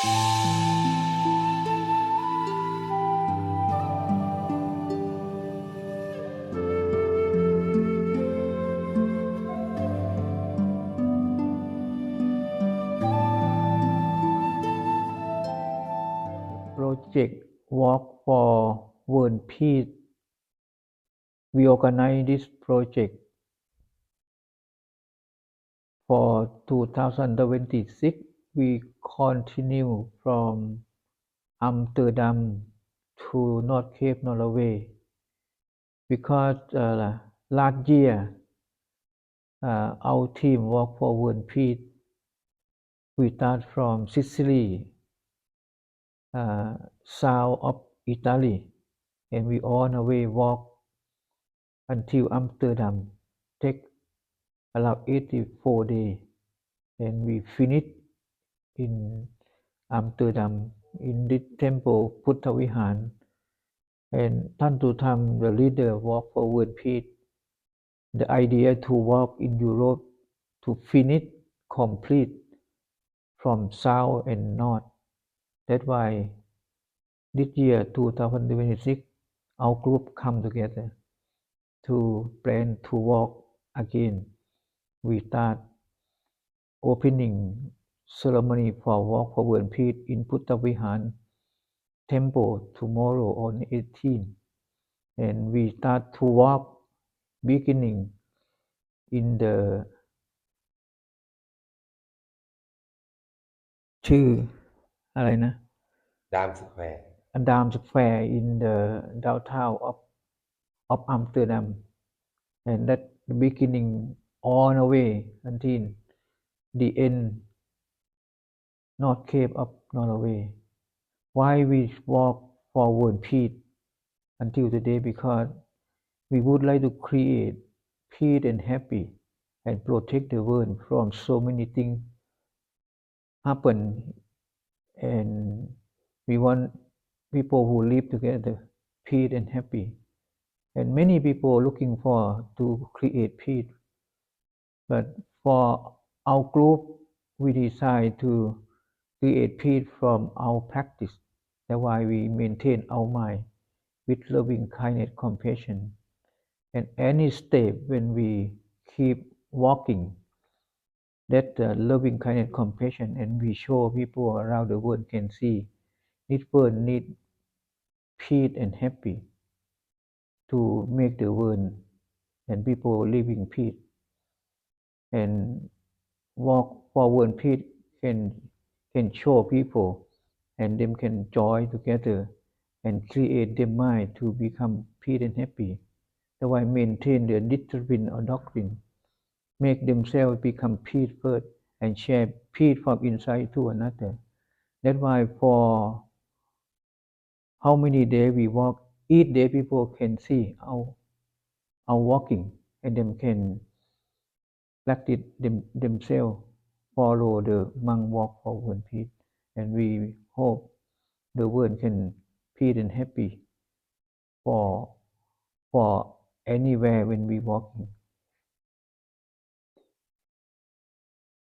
Project Walk for World Peace. We organize this project for 2026. We continue from Amsterdam to North Cape, Norway, because last year our team Walk for World Peace. We start from Sicily, south of Italy, and we on our way walk until Amsterdam. Take around 84 days, and we finish in Amsterdam in the templeพุทธ Vihan. And Tantu Tham, the leader, Walk for World Peace. The idea to walk in Europe to finish complete from south and north. That's why this year 2026 our group come together to plan to walk again. We start opening ceremony for Walk for World Peace inพุทธ Vihan temple tomorrow on 18, and we start to walk beginning in the ชื่ออะไรนะ Dam Square. Dam Square in the downtown of Amsterdam, and that the beginning all the way until the end North Cape of Norway. Why we walk for World Peace until today? Because we would like to create peace and happy and protect the world from so many things happen, and we want people who live together peace and happy, and many people looking for to create peace, but for our group we decide to create peace from our practice. That's why we maintain our mind with loving kindness, compassion, and any step when we keep walking, that loving kindness, compassion, and we show people around the world can see this world need peace and happy to make the world and people live in peace. And Walk for World Peace can show people and them can join together and create their mind to become peace and happy. That's why maintain the discipline or doctrine, make themselves become peace first and share peace from inside to another. That's why for how many days we walk, each day people can see our walking, and them can practice themselves, follow the monk Walk for World Peace, and we hope the world can peace and happy for anywhere when we walking.